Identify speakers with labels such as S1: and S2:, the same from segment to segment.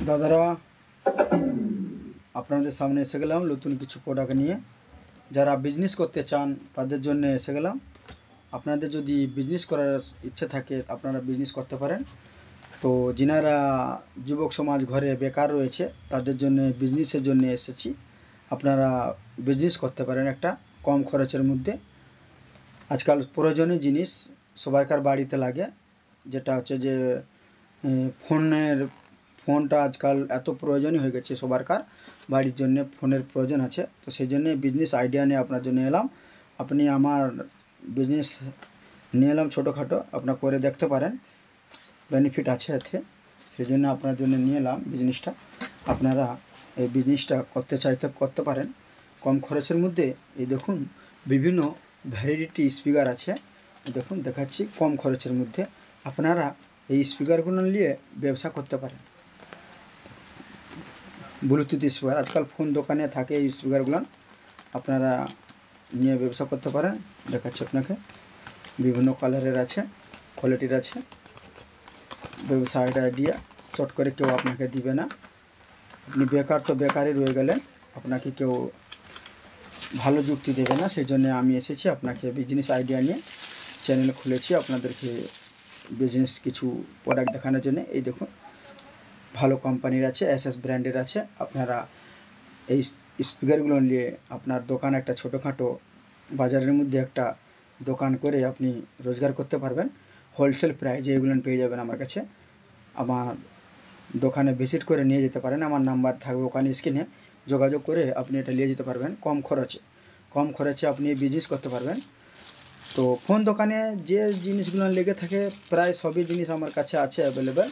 S1: দাদারা, আপনাদের সামনে এসে গেলাম নতুন কিছু প্রোডাক্ট নিয়ে। যারা বিজনেস করতে চান তাদের জন্য এসে গেলাম। আপনাদের যদি বিজনেস করার ইচ্ছে থাকে আপনারা বিজনেস করতে পারেন। তো যিনারা যুবক সমাজ ঘরে বেকার রয়েছে তাদের জন্য বিজনেসের জন্য এসেছি। আপনারা বিজনেস করতে পারেন একটা কম খরচের মধ্যে। আজকাল প্রয়োজনীয় জিনিস সবাইকার বাড়িতে লাগে, যেটা হচ্ছে যে ফোনটা আজকাল এত প্রয়োজনীয় হয়ে গেছে, সবারকার বাড়ির জন্য ফোনের প্রয়োজন আছে। তো সেই জন্যে বিজনেস আইডিয়া নিয়ে আপনার জন্য এলাম। আপনি আমার বিজনেস নিয়ে এলাম ছোটোখাটো, আপনার করে দেখতে পারেন, বেনিফিট আছে এতে। সেই জন্য আপনার জন্য নিয়ে এলাম বিজনেসটা। আপনারা এই বিজনেসটা করতে চাইতে করতে পারেন কম খরচের মধ্যে। এই দেখুন বিভিন্ন ভ্যারাইটি স্পিকার আছে, দেখুন দেখাচ্ছি কম খরচের মধ্যে। আপনারা এই স্পিকারগুলো নিয়ে ব্যবসা করতে পারেন। ব্লুটুথ স্পিকার আজকাল ফোন দোকানে থাকে, এই স্পিকারগুলো আপনারা নিয়ে ব্যবসা করতে পারেন। দেখাচ্ছি আপনাকে, বিভিন্ন কালারের আছে, কোয়ালিটির আছে। ব্যবসায়ের আইডিয়া চট করে কেউ আপনাকে দিবে না। আপনি বেকার তো বেকারই রয়ে গেলেন, আপনাকে কেউ ভালো যুক্তি দেবে না। সেই জন্য আমি এসেছি আপনাকে বিজনেস আইডিয়া নিয়ে চ্যানেল খুলেছি আপনাদেরকে বিজনেস কিছু প্রোডাক্ট দেখানোর জন্য। এই দেখুন ভালো কোম্পানির আছে, এসএস ব্র্যান্ডের আছে। আপনারা এই স্পিকারগুলো নিয়ে আপনার দোকান একটা ছোটোখাটো বাজারের মধ্যে একটা দোকান করে আপনি রোজগার করতে পারবেন। হোলসেল প্রাইজে এগুলো পেয়ে যাবেন আমার কাছে। আমার দোকানে ভিজিট করে নিয়ে যেতে পারেন, আমার নাম্বার থাকবে ওখানে স্ক্রিনে, যোগাযোগ করে আপনি এটা নিয়ে যেতে পারবেন কম খরচে আপনি বিজনেস করতে পারবেন। তো ফোন দোকানে যে জিনিসগুলো লেগে থাকে প্রায় সবই জিনিস আমার কাছে আছে অ্যাভেলেবেল।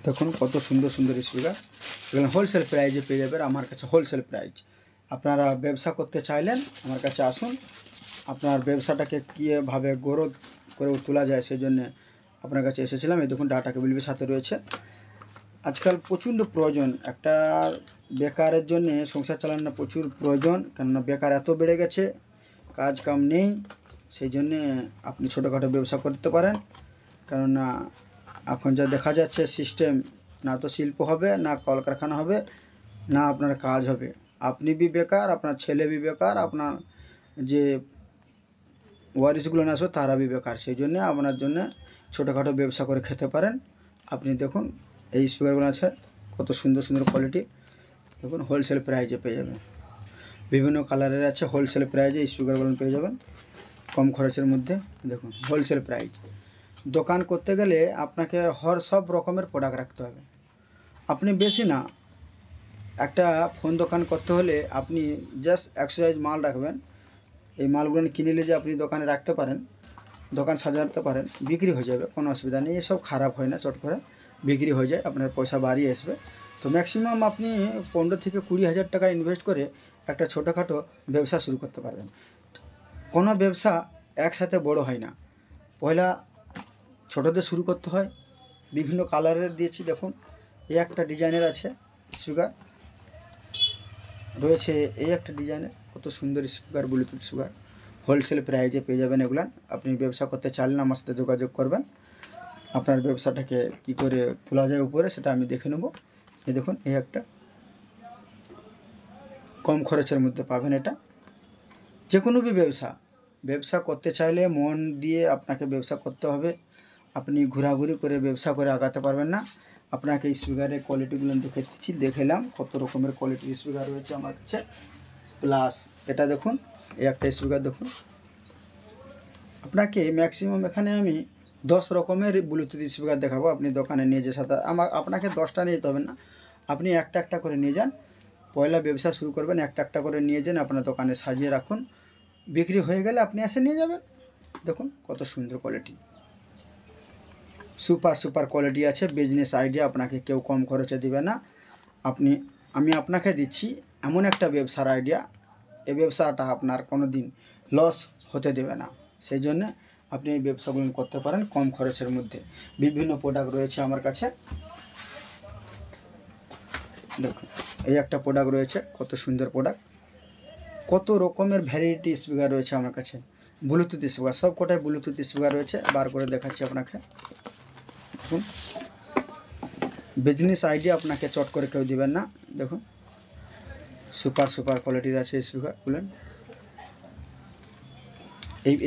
S1: দেখুন কত সুন্দর সুন্দর স্পিকার, এগুলো হোলসেল প্রাইজে পেয়ে যাবেন আমার কাছে, হোলসেল প্রাইজ। আপনারা ব্যবসা করতে চাইলেন আমার কাছে আসুন। আপনার ব্যবসাটাকে কীভাবে গ্রোথ করে তোলা যায় সেই জন্যে আপনার কাছে এসেছিলাম। এই দেখুন ডাটা কেবলের সাথে রয়েছে। আজকাল প্রচণ্ড প্রয়োজন, একটা বেকারের জন্যে সংসার চালানো প্রচুর প্রয়োজন, কেননা বেকার এত বেড়ে গেছে, কাজ কাম নেই। সেই জন্যে আপনি ছোটোখাটো ব্যবসা করতে পারেন। কেননা এখন যা দেখা যাচ্ছে সিস্টেম, না তো শিল্প হবে, না কলকারখানা হবে, না আপনার কাজ হবে। আপনি বি বেকার, আপনার ছেলে বি বেকার, আপনার যে ওয়ারিশগুলো আসবে তারা বি বেকার। সেই জন্যে আপনার জন্য ছোটোখাটো ব্যবসা করে খেতে পারেন। আপনি দেখুন এই স্পিকারগুলো আছে কত সুন্দর সুন্দর কোয়ালিটি, দেখুন হোলসেল প্রাইজে পেয়ে যাবেন। বিভিন্ন কালারের আছে, হোলসেল প্রাইজে স্পিকারগুলো পেয়ে যাবেন কম খরচের মধ্যে। দেখুন হোলসেল প্রাইজ। দোকান করতে গেলে আপনাকে সব রকমের প্রোডাক্ট রাখতে হবে। আপনি বেশি না, একটা ফোন দোকান করতে হলে আপনি জাস্ট এক্সারসাইজ মাল রাখবেন। এই মালগুলো কিনে নিয়ে যে আপনি দোকানে রাখতে পারেন, দোকান সাজাতে পারেন, বিক্রি হয়ে যাবে, কোনো অসুবিধা নেই। এসব খারাপ হয় না, চট করে বিক্রি হয়ে যায়, আপনার পয়সা বাড়িয়ে আসবে। তো ম্যাক্সিমাম আপনি 15 থেকে 20 হাজার টাকা ইনভেস্ট করে একটা ছোটোখাটো ব্যবসা শুরু করতে পারবেন। কোনো ব্যবসা একসাথে বড় হয় না, পয়লা ছোটোতে শুরু করতে হয়। বিভিন্ন কালারের দিয়েছি, দেখুন এই একটা ডিজাইনের আছে স্পিকার রয়েছে, এই একটা ডিজাইনের কত সুন্দর স্পিকার, ব্লুটুথ স্পিকার হোলসেল প্রাইজে পেয়ে যাবেন। এগুলো আপনি ব্যবসা করতে চাইলেন আমার সাথে যোগাযোগ করবেন। আপনার ব্যবসাটাকে কি করে তোলা যায় উপরে সেটা আমি দেখে নেব। এই দেখুন এই একটা কম খরচের মধ্যে পাবেন। এটা যে কোনো ব্যবসা করতে চাইলে মন দিয়ে আপনাকে ব্যবসা করতে হবে। আপনি ঘোরাঘুরি করে ব্যবসা করে আগাতে পারবেন না। আপনাকে স্পিকারের কোয়ালিটিগুলো দেখে দিচ্ছি, দেখলাম কত রকমের কোয়ালিটির স্পিকার রয়েছে আমার কাছে। প্লাস এটা দেখুন এই একটা স্পিকার দেখুন, আপনাকে ম্যাক্সিমাম এখানে আমি 10 রকমের ব্লুটুথ স্পিকার দেখাবো। আপনি দোকানে নিয়ে যে সাথে আপনাকে 10টা নিয়ে যেতে হবে না, আপনি একটা একটা করে নিয়ে যান। পয়লা ব্যবসা শুরু করবেন, একটা একটা করে নিয়ে যান, আপনার দোকানে সাজিয়ে রাখুন, বিক্রি হয়ে গেলে আপনি এসে নিয়ে যাবেন। দেখুন কত সুন্দর কোয়ালিটি, সুপার কোয়ালিটি আছে। বিজনেস আইডিয়া আপনাকে কেউ কম খরচে দিবে না। আমি আপনাকে দিচ্ছি এমন একটা ব্যবসার আইডিয়া, এই ব্যবসাটা আপনার কোনো দিন লস হতে দেবে না। সেই জন্যে আপনি এই ব্যবসাগুলো করতে পারেন কম খরচের মধ্যে। বিভিন্ন প্রোডাক্ট রয়েছে আমার কাছে, দেখুন এই একটা প্রোডাক্ট রয়েছে, কত সুন্দর প্রোডাক্ট, কত রকমের ভ্যারাইটি স্পিকার রয়েছে আমার কাছে। ব্লুটুথ স্পিকার, সব কটাই ব্লুটুথ স্পিকার রয়েছে, বার করে দেখাচ্ছি আপনাকে। দেখুন বিজনেস আইডিয়া আপনাকে চট করে কেউ দিবেন না। দেখুন সুপার কোয়ালিটির আছে স্পিকারগুলো।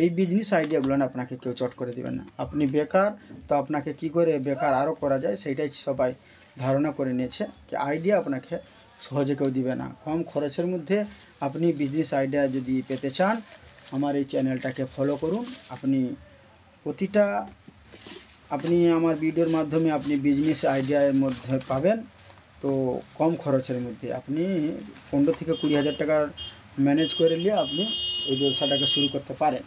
S1: এই বিজনেস আইডিয়াগুলো আপনাকে কেউ চট করে দিবেন না। আপনি বেকার, তো আপনাকে কি করে বেকার আরও করা যায় সেইটাই সবাই ধারণা করে নিয়েছে, কি আইডিয়া আপনাকে সহজে কেউ দিবে না। কম খরচের মধ্যে আপনি বিজনেস আইডিয়া যদি পেতে চান, আমার এই চ্যানেলটাকে ফলো করুন। আপনি আমার ভিডিওর মাধ্যমে আপনি বিজনেস আইডিয়ার মধ্যে পাবেন। তো কম খরচের মধ্যে আপনি 15 থেকে 20,000 টাকার ম্যানেজ করে নিয়ে আপনি এই ব্যবসাটাকে শুরু করতে পারেন।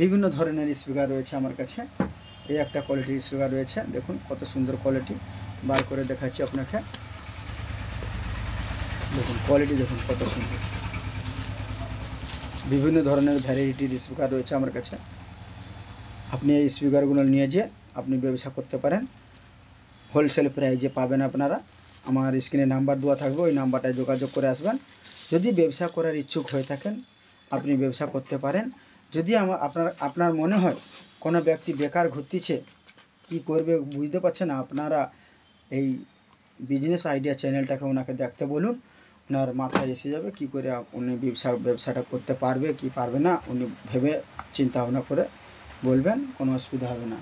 S1: বিভিন্ন ধরনের স্পিকার রয়েছে আমার কাছে। এই একটা কোয়ালিটির স্পিকার রয়েছে, দেখুন কত সুন্দর কোয়ালিটি, বার করে দেখাচ্ছি আপনাকে। দেখুন কোয়ালিটি দেখুন কত সুন্দর। বিভিন্ন ধরনের ভ্যারাইটির স্পিকার রয়েছে আমার কাছে। আপনি এই স্পিকারগুলো নিয়ে যেয়ে আপনি ব্যবসা করতে পারেন। হোলসেল প্রাইজে পাবেন আপনারা। আমার স্ক্রিনে নাম্বার দেওয়া থাকবে, ওই নাম্বারটায় যোগাযোগ করে আসবেন। যদি ব্যবসা করার ইচ্ছুক হয়ে থাকেন আপনি ব্যবসা করতে পারেন। যদি আপনার মনে হয় কোনো ব্যক্তি বেকার ঘুরতেছে, কি করবে বুঝতে পারছে না, আপনারা এই বিজনেস আইডিয়া চ্যানেলটাকে ওনাকে দেখতে বলুন। ওনার মাথায় এসে যাবে কি করে উনি ব্যবসাটা করতে পারবে কি পারবে না, উনি ভেবে চিন্তা ভাবনা করে বলবেন, কোনো অসুবিধা হবে না।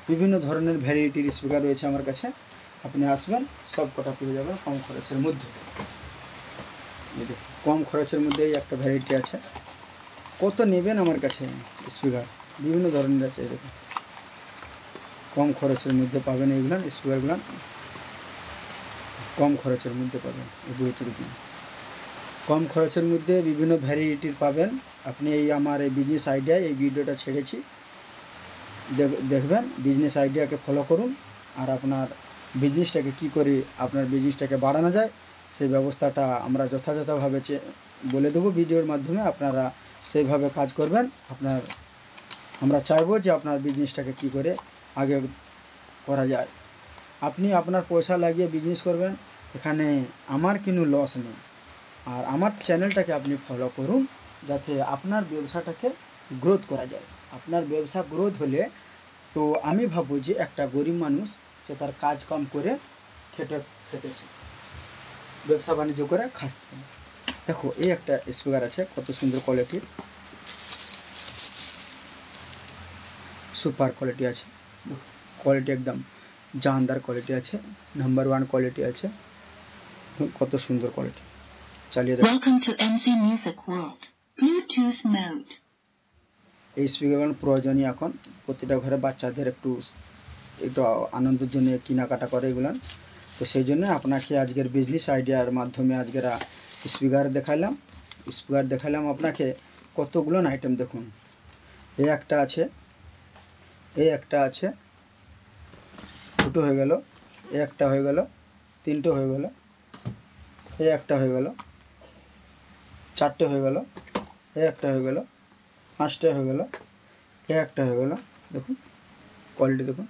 S1: বিভিন্ন ধরনের ভ্যারাইটির স্পিকার রয়েছে আমার কাছে। আপনি আসবেন, সব কটা পেয়ে যাবেন কম খরচের মধ্যে। কম খরচের মধ্যেই একটা ভ্যারাইটি আছে। কত নেবেন আমার কাছে স্পিকার বিভিন্ন ধরনের আছে। এরকম কম খরচের মধ্যে পাবেন এইগুলো স্পিকারগুলো, কম খরচের মধ্যে পাবেন। কম খরচের মধ্যে বিভিন্ন ভ্যারাইটির পাবেন আপনি। আমার এই বিজনেস আইডিয়া এই ভিডিওটা ছেড়েছি, দেখবেন। বিজনেস আইডিয়াকে ফলো করুন, আর আপনার বিজনেসটাকে কি করে আপনার বিজনেসটাকে বাড়ানো যায় সেই ব্যবস্থাটা আমরা যথাযথভাবে বলে দেবো ভিডিওর মাধ্যমে। আপনারা সেইভাবে কাজ করবেন। আমরা চাইবো যে আপনার বিজনেসটাকে কি করে আগে করা যায়। আপনি আপনার পয়সা লাগিয়ে বিজনেস করবেন, এখানে আমার কোনো লস নেই। আর আমার চ্যানেলটাকে আপনি ফলো করুন যাতে আপনার ব্যবসাটাকে গ্রোথ করা যায়। আপনার ব্যবসা গ্রোথ হলে তো আমি ভাববো যে একটা গরিব মানুষ সে তার কাজ কাম করে খেতেছে, ব্যবসা বাণিজ্য করে খাচ্ছে। দেখো এই একটা স্পিকার আছে কত সুন্দর কোয়ালিটির, সুপার কোয়ালিটি আছে। কোয়ালিটি একদম জানদার কোয়ালিটি আছে, নাম্বার 1 কোয়ালিটি আছে। কত সুন্দর কোয়ালিটি, চালিয়ে দেখো। এই স্পিকারগুলো প্রয়োজনীয় এখন প্রতিটা ঘরে বাচ্চাদের একটু আনন্দের জন্য কেনাকাটা করে এগুলো। তো সেই জন্য আপনাকে আজকের বিজনেস আইডিয়ার মাধ্যমে আজকের স্পিকার দেখালাম আপনাকে কতগুলো আইটেম। দেখুন এই একটা আছে, দুটো হয়ে গেল, এই একটা হয়ে গেল, তিনটে হয়ে গেল, এই একটা হয়ে গেল, চারটে হয়ে গেল, এই একটা হয়ে গেল, পাঁচটা হয়ে গেল, এই একটা হয়ে গেল। দেখুন কোয়ালিটি দেখুন,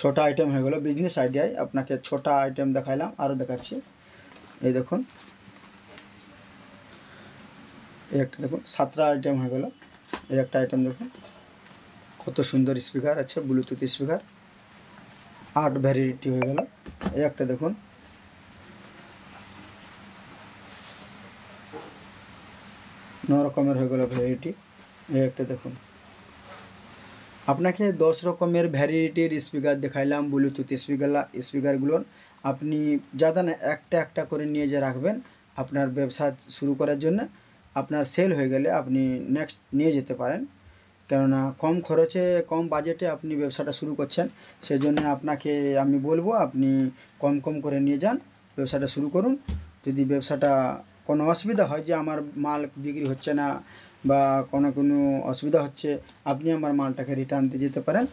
S1: 6টা আইটেম হয়ে গেল। বিজনেস আইডিয়ায় আপনাকে 6টা আইটেম দেখাইলাম, আরও দেখাচ্ছি। এই দেখুন এই একটা দেখুন, 7টা আইটেম হয়ে গেল। এই একটা আইটেম দেখুন কত সুন্দর স্পিকার আছে, ব্লুটুথ স্পিকার। 8 ভ্যারাইটি হয়ে গেল। এই একটা দেখুন, ন রকমের হয়ে গেল ভ্যারাইটি। এই একটা দেখুন, আপনাকে 10 রকমের ভ্যারাইটির স্পিকার দেখাইলাম, ব্লুটুথ স্পিকারগুলো। আপনি যাতে না একটা করে নিয়ে যে রাখবেন আপনার ব্যবসা শুরু করার জন্য। আপনার সেল হয়ে গেলে আপনি নেক্সট নিয়ে যেতে পারেন, কেননা কম খরচে কম বাজেটে আপনি ব্যবসাটা শুরু করছেন। সেজন্য আপনাকে আমি বলবো আপনি কম করে নিয়ে যান, ব্যবসাটা শুরু করুন। যদি ব্যবসাটা কোনো অসুবিধা হয় যে আমার মাল বিক্রি হচ্ছে না বা কোনো অসুবিধা হচ্ছে, আপনি আমার মালটাকে রিটার্ন দিয়ে যেতে পারেন।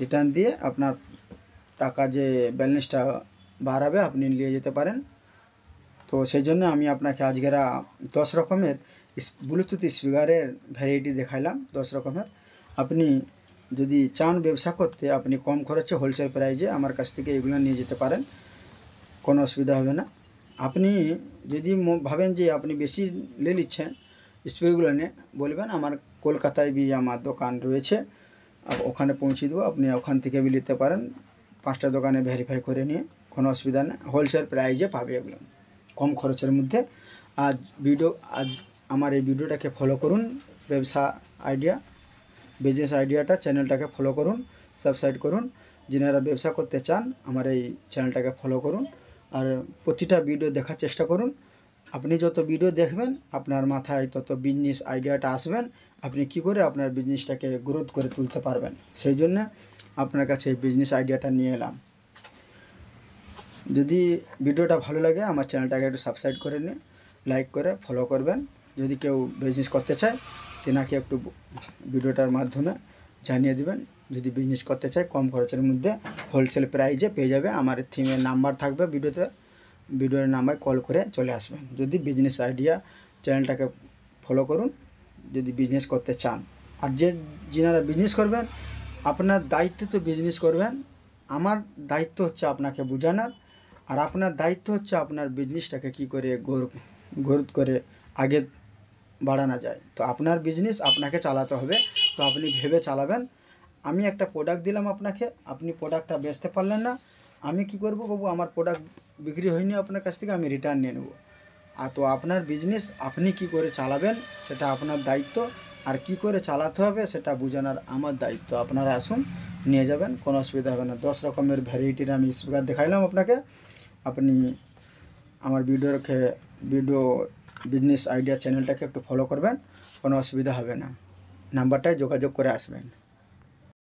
S1: রিটার্ন দিয়ে আপনার টাকা যে ব্যালেন্সটা বাড়াবে আপনি নিয়ে যেতে পারেন। তো সেই জন্য আমি আপনাকে আজকের 10 রকমের ব্লুটুথ স্পিকারের ভ্যারাইটি দেখাইলাম, 10 রকমের। আপনি যদি চান ব্যবসা করতে, আপনি কম খরচে হোলসেল প্রাইজে আমার কাছ থেকে এগুলো নিয়ে যেতে পারেন, কোনো অসুবিধা হবে না। আপনি যদি ভাবেন যে আপনি বেশি নিচ্ছেন স্পিকারগুলো নিয়ে, বলবেন আমার কলকাতায় আমার দোকান রয়েছে, ওখানে পৌঁছে দেবো, আপনি ওখান থেকে নিতে পারেন। 5টা দোকানে ভেরিফাই করে নিয়ে কোনো অসুবিধা নেই, হোলসেল প্রাইজে পাবে এগুলো কম খরচের মধ্যে। আজ আমার এই ভিডিওটাকে ফলো করুন, ব্যবসা আইডিয়া বিজনেস আইডিয়াটা চ্যানেলটাকে ফলো করুন, সাবস্ক্রাইব করুন। যিনারা ব্যবসা করতে চান আমার এই চ্যানেলটাকে ফলো করুন আর প্রতিটা ভিডিও দেখার চেষ্টা করুন। আপনি যত ভিডিও দেখবেন আপনার মাথায় তত বিজনেস আইডিয়াটা আসবেন, আপনি কি করে আপনার বিজনেসটাকে গ্রোথ করে তুলতে পারবেন। সেই জন্য আপনার কাছে এই বিজনেস আইডিয়াটা নিয়ে এলাম। যদি ভিডিওটা ভালো লাগে আমার চ্যানেলটাকে একটু সাবস্ক্রাইব করে নিন, লাইক করে ফলো করবেন। যদি কেউ বিজনেস করতে চায় তেনাকে একটু ভিডিওটার মাধ্যমে জানিয়ে দিবেন। যদি বিজনেস করতে চায় কম খরচের মধ্যে হোলসেল প্রাইজে পেয়ে যাবে। আমার থিমের নাম্বার থাকবে ভিডিওর নাম্বার কল করে চলে আসবেন। যদি বিজনেস আইডিয়া চ্যানেলটাকে ফলো করুন যদি বিজনেস করতে চান। আর যিনারা বিজনেস করবেন আপনার দায়িত্ব তো বিজনেস করবেন, আমার দায়িত্ব হচ্ছে আপনাকে বোঝানোর, আর আপনার দায়িত্ব হচ্ছে আপনার বিজনেসটাকে কী করে গ্রোথ করে আগে বাড়ানো যায়। তো আপনার বিজনেস আপনাকে চালাতে হবে, তো আপনি ভেবে চালাবেন। আমি একটা প্রোডাক্ট দিলাম আপনাকে, আপনি প্রোডাক্টটা বেচতে পারলেন না, আমি কি করব বাবু, আমার প্রোডাক্ট বিক্রি হয়নি আপনার কাছ থেকে, আমি রিটার্ন নিয়ে নেব। আর তো আপনার বিজনেস আপনি কি করে চালাবেন সেটা আপনার দায়িত্ব, আর কি করে চালাতে হবে সেটা বোঝানোর আমার দায়িত্ব। আপনারা আসুন নিয়ে যাবেন, কোনো অসুবিধা হবে না। 10 রকমের ভ্যারাইটির আমি স্পিকার দেখাইলাম আপনাকে, আপনি আমার ভিডিও বিজনেস আইডিয়া চ্যানেলটাকে একটু ফলো করবেন, কোনো অসুবিধা হবে না। নাম্বারটায় যোগাযোগ করে আসবেন।